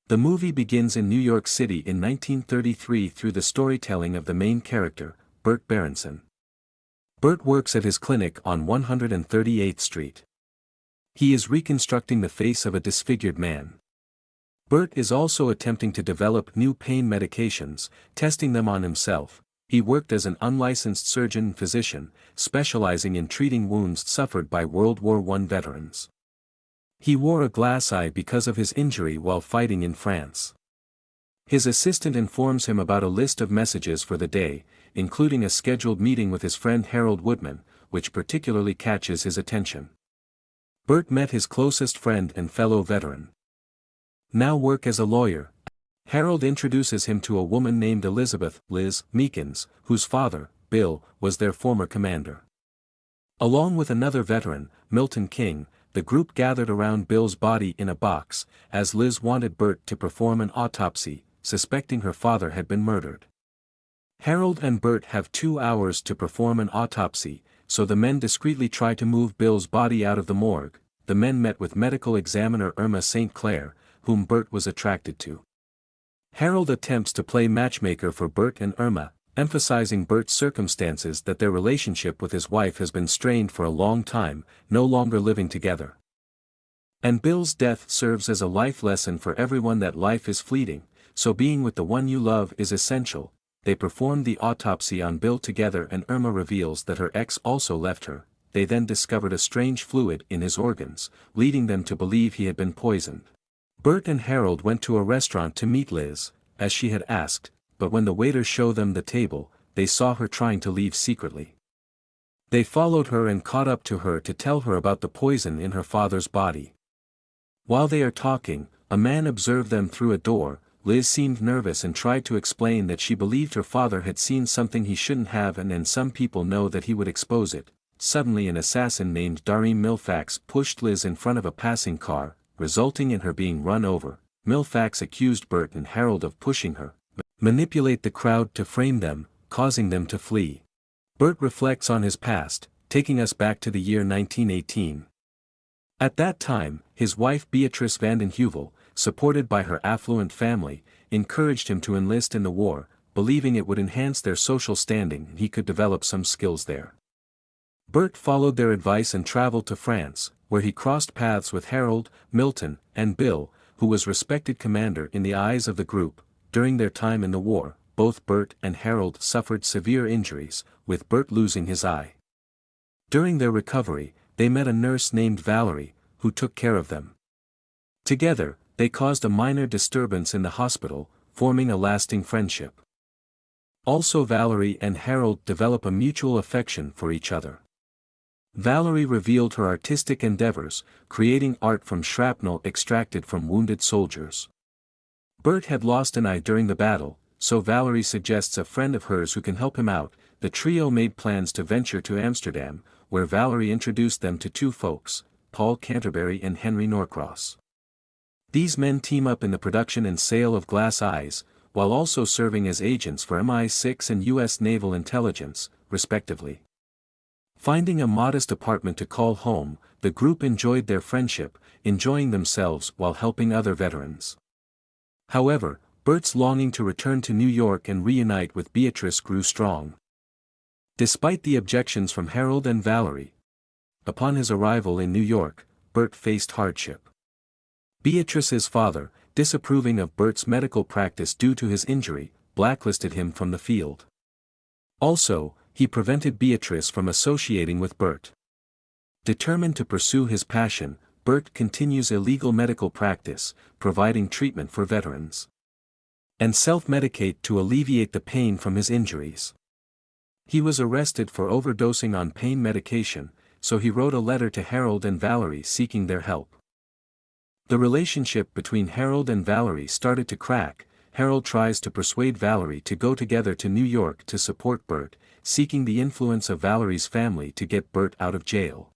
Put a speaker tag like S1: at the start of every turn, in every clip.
S1: The movie begins in New York City in 1933 through the storytelling of the main character, Bert Berenson. Bert works at his clinic on 138th Street. He is reconstructing the face of a disfigured man. Bert is also attempting to develop new pain medications, testing them on himself. He worked as an unlicensed surgeon and physician, specializing in treating wounds suffered by World War I veterans. He wore a glass eye because of his injury while fighting in France. His assistant informs him about a list of messages for the day, including a scheduled meeting with his friend Harold Woodman, which particularly catches his attention. Bert met his closest friend and fellow veteran. Now work as a lawyer. Harold introduces him to a woman named Elizabeth, Liz, Meekins, whose father, Bill, was their former commander. Along with another veteran, Milton King, the group gathered around Bill's body in a box, as Liz wanted Bert to perform an autopsy, suspecting her father had been murdered. Harold and Bert have 2 hours to perform an autopsy, so the men discreetly try to move Bill's body out of the morgue. The men met with medical examiner Irma St. Clair, whom Bert was attracted to. Harold attempts to play matchmaker for Bert and Irma, emphasizing Bert's circumstances that their relationship with his wife has been strained for a long time, no longer living together. And Bill's death serves as a life lesson for everyone that life is fleeting, so being with the one you love is essential. They perform the autopsy on Bill together and Irma reveals that her ex also left her. They then discovered a strange fluid in his organs, leading them to believe he had been poisoned. Bert and Harold went to a restaurant to meet Liz, as she had asked, but when the waiter showed them the table, they saw her trying to leave secretly. They followed her and caught up to her to tell her about the poison in her father's body. While they are talking, a man observed them through a door. Liz seemed nervous and tried to explain that she believed her father had seen something he shouldn't have and some people know that he would expose it. Suddenly an assassin named Darim Milfax pushed Liz in front of a passing car, resulting in her being run over. Milfax accused Bert and Harold of pushing her, manipulate the crowd to frame them, causing them to flee. Bert reflects on his past, taking us back to the year 1918. At that time, his wife Beatrice Vanden Heuvel, supported by her affluent family, encouraged him to enlist in the war, believing it would enhance their social standing and he could develop some skills there. Bert followed their advice and traveled to France, where he crossed paths with Harold, Milton, and Bill, who was respected commander in the eyes of the group. During their time in the war, both Bert and Harold suffered severe injuries, with Bert losing his eye. During their recovery, they met a nurse named Valerie, who took care of them. Together, they caused a minor disturbance in the hospital, forming a lasting friendship. Also Valerie and Harold develop a mutual affection for each other. Valerie revealed her artistic endeavors, creating art from shrapnel extracted from wounded soldiers. Bert had lost an eye during the battle, so Valerie suggests a friend of hers who can help him out. The trio made plans to venture to Amsterdam, where Valerie introduced them to 2 folks, Paul Canterbury and Henry Norcross. These men team up in the production and sale of glass eyes, while also serving as agents for MI6 and U.S. Naval Intelligence, respectively. Finding a modest apartment to call home, the group enjoyed their friendship, enjoying themselves while helping other veterans. However, Bert's longing to return to New York and reunite with Beatrice grew strong. Despite the objections from Harold and Valerie, upon his arrival in New York, Bert faced hardship. Beatrice's father, disapproving of Bert's medical practice due to his injury, blacklisted him from the field. Also, he prevented Beatrice from associating with Bert. Determined to pursue his passion, Bert continues illegal medical practice, providing treatment for veterans, and self-medicate to alleviate the pain from his injuries. He was arrested for overdosing on pain medication, so he wrote a letter to Harold and Valerie seeking their help. The relationship between Harold and Valerie started to crack. Harold tries to persuade Valerie to go together to New York to support Bert, seeking the influence of Valerie's family to get Bert out of jail.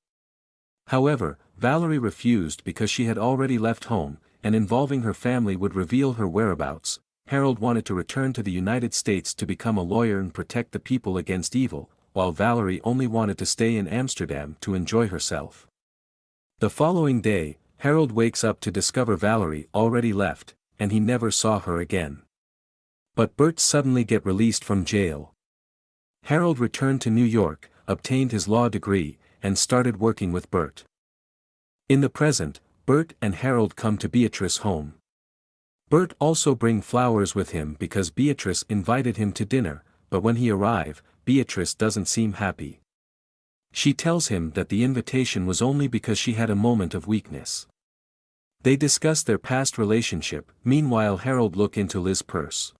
S1: However, Valerie refused because she had already left home, and involving her family would reveal her whereabouts. Harold wanted to return to the United States to become a lawyer and protect the people against evil, while Valerie only wanted to stay in Amsterdam to enjoy herself. The following day, Harold wakes up to discover Valerie already left. and he never saw her again. But Bert suddenly get released from jail. Harold returned to New York, obtained his law degree, and started working with Bert. In the present, Bert and Harold come to Beatrice's home. Bert also bring flowers with him because Beatrice invited him to dinner, but when he arrive, Beatrice doesn't seem happy. She tells him that the invitation was only because she had a moment of weakness. They discuss their past relationship. Meanwhile, Harold look into Liz's purse.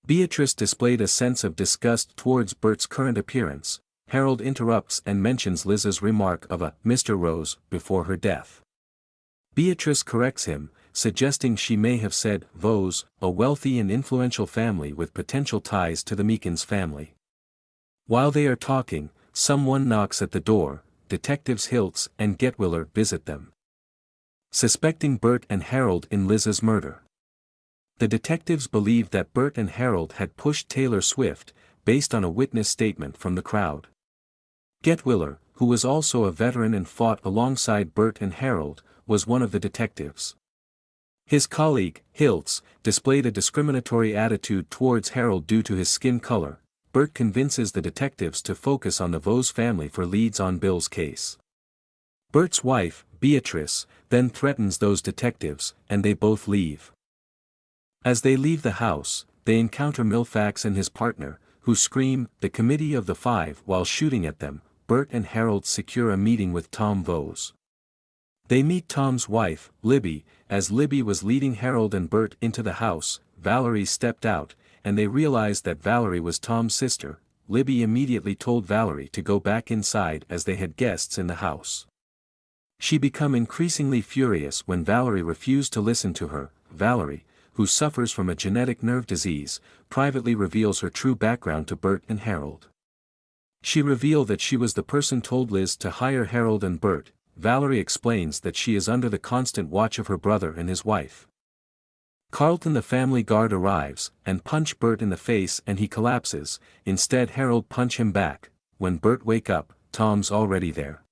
S1: Beatrice displayed a sense of disgust towards Bert's current appearance. Harold interrupts and mentions Liz's remark of a Mr. Rose before her death. Beatrice corrects him, suggesting she may have said Vose, a wealthy and influential family with potential ties to the Meekins family. While they are talking, someone knocks at the door. Detectives Hiltz and Getwiller visit them, suspecting Bert and Harold in Liz's murder. The detectives believe that Bert and Harold had pushed Taylor Swift, based on a witness statement from the crowd. Getwiller, who was also a veteran and fought alongside Bert and Harold, was one of the detectives. His colleague, Hiltz, displayed a discriminatory attitude towards Harold due to his skin color. Bert convinces the detectives to focus on the Vose family for leads on Bill's case. Bert's wife, Beatrice, then threatens those detectives, and they both leave. As they leave the house, they encounter Milfax and his partner, who scream, "The Committee of the Five," while shooting at them. Bert and Harold secure a meeting with Tom Vose. They meet Tom's wife, Libby. As Libby was leading Harold and Bert into the house, Valerie stepped out, and they realized that Valerie was Tom's sister. Libby immediately told Valerie to go back inside as they had guests in the house. She became increasingly furious when Valerie refused to listen to her. Valerie, who suffers from a genetic nerve disease, privately reveals her true background to Bert and Harold. She revealed that she was the person told Liz to hire Harold and Bert. Valerie explains that she is under the constant watch of her brother and his wife. Carlton, the family guard, arrives, and punch Bert in the face and he collapses. Instead, Harold punch him back. When Bert wake up, Tom's already there.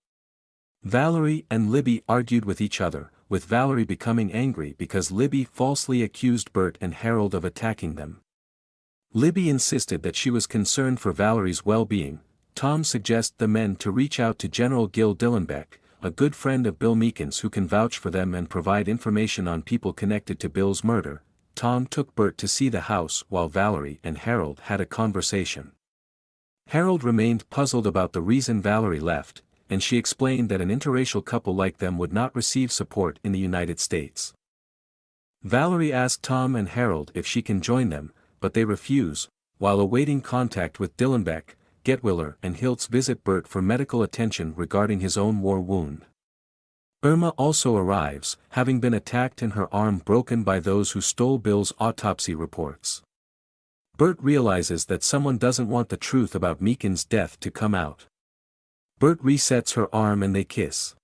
S1: Valerie and Libby argued with each other, with Valerie becoming angry because Libby falsely accused Bert and Harold of attacking them. Libby insisted that she was concerned for Valerie's well-being. Tom suggests the men to reach out to General Gil Dillenbeck, a good friend of Bill Meekins who can vouch for them and provide information on people connected to Bill's murder. Tom took Bert to see the house while Valerie and Harold had a conversation. Harold remained puzzled about the reason Valerie left, and she explained that an interracial couple like them would not receive support in the United States. Valerie asked Tom and Harold if she can join them, but they refuse. While awaiting contact with Dillenbeck, Getwiller and Hiltz visit Bert for medical attention regarding his own war wound. Irma also arrives, having been attacked and her arm broken by those who stole Bill's autopsy reports. Bert realizes that someone doesn't want the truth about Meekins' death to come out. Bert resets her arm and they kiss.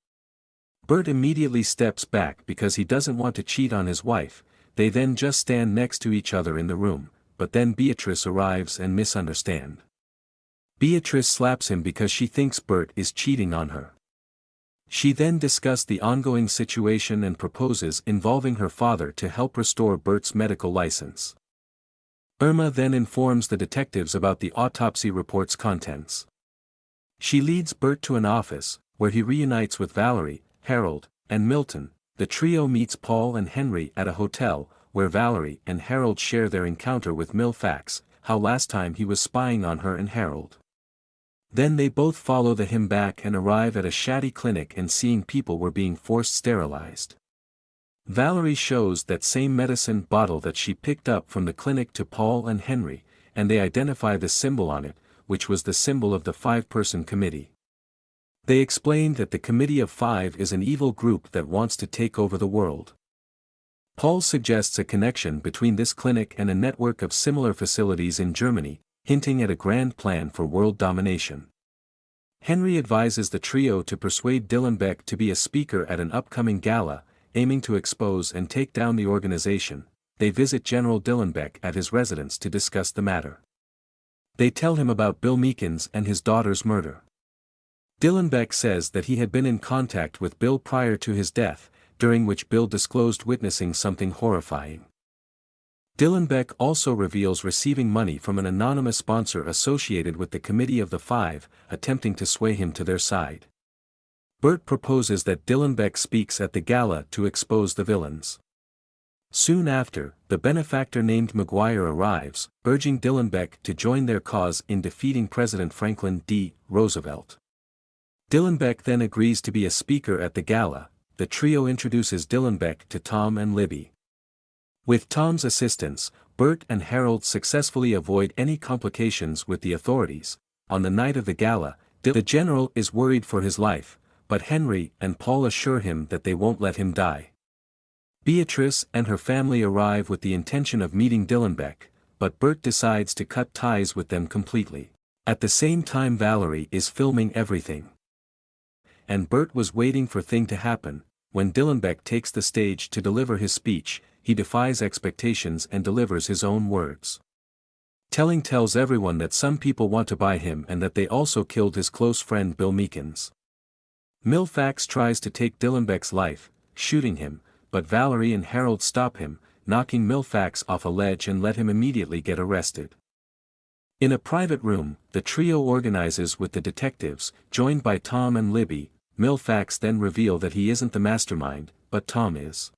S1: Bert immediately steps back because he doesn't want to cheat on his wife. They then just stand next to each other in the room, but then Beatrice arrives and misunderstands. Beatrice slaps him because she thinks Bert is cheating on her. She then discusses the ongoing situation and proposes involving her father to help restore Bert's medical license. Irma then informs the detectives about the autopsy report's contents. She leads Bert to an office, where he reunites with Valerie, Harold, and Milton. The trio meets Paul and Henry at a hotel, where Valerie and Harold share their encounter with Milfax, how last time he was spying on her and Harold. Then they both follow him back and arrive at a shabby clinic and seeing people were being forced sterilized. Valerie shows that same medicine bottle that she picked up from the clinic to Paul and Henry, and they identify the symbol on it, which was the symbol of the five-person committee. They explain that the Committee of Five is an evil group that wants to take over the world. Paul suggests a connection between this clinic and a network of similar facilities in Germany, hinting at a grand plan for world domination. Henry advises the trio to persuade Dillenbeck to be a speaker at an upcoming gala, aiming to expose and take down the organization. They visit General Dillenbeck at his residence to discuss the matter. They tell him about Bill Meekins and his daughter's murder. Dillenbeck says that he had been in contact with Bill prior to his death, during which Bill disclosed witnessing something horrifying. Dillenbeck also reveals receiving money from an anonymous sponsor associated with the Committee of the Five, attempting to sway him to their side. Bert proposes that Dillenbeck speaks at the gala to expose the villains. Soon after, the benefactor named Maguire arrives, urging Dillenbeck to join their cause in defeating President Franklin D. Roosevelt. Dillenbeck then agrees to be a speaker at the gala. The trio introduces Dillenbeck to Tom and Libby. With Tom's assistance, Bert and Harold successfully avoid any complications with the authorities. On the night of the gala, the general is worried for his life, but Henry and Paul assure him that they won't let him die. Beatrice and her family arrive with the intention of meeting Dillenbeck, but Bert decides to cut ties with them completely. At the same time, Valerie is filming everything. And Bert was waiting for thing to happen. When Dillenbeck takes the stage to deliver his speech, he defies expectations and delivers his own words. Tells everyone that some people want to buy him and that they also killed his close friend Bill Meekins. Milfax tries to take Dillenbeck's life, shooting him, but Valerie and Harold stop him, knocking Milfax off a ledge and let him immediately get arrested. In a private room, the trio organizes with the detectives, joined by Tom and Libby. Milfax then reveal that he isn't the mastermind, but Tom is.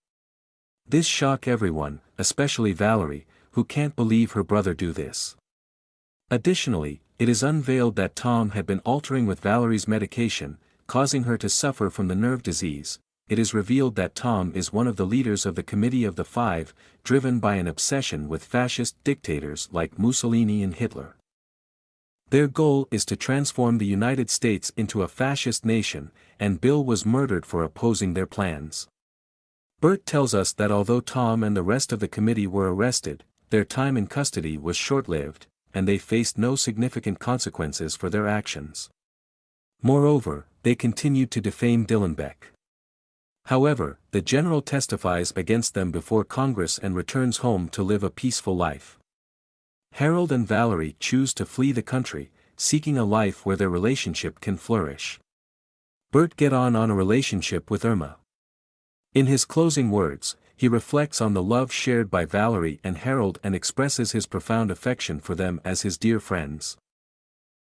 S1: This shocks everyone, especially Valerie, who can't believe her brother do this. Additionally, it is unveiled that Tom had been altering with Valerie's medication, causing her to suffer from the nerve disease. It is revealed that Tom is one of the leaders of the Committee of the Five, driven by an obsession with fascist dictators like Mussolini and Hitler. Their goal is to transform the United States into a fascist nation, and Bill was murdered for opposing their plans. Bert tells us that although Tom and the rest of the committee were arrested, their time in custody was short-lived, and they faced no significant consequences for their actions. Moreover, they continued to defame Dillenbeck. However, the general testifies against them before Congress and returns home to live a peaceful life. Harold and Valerie choose to flee the country, seeking a life where their relationship can flourish. Bert gets on a relationship with Irma. In his closing words, he reflects on the love shared by Valerie and Harold and expresses his profound affection for them as his dear friends.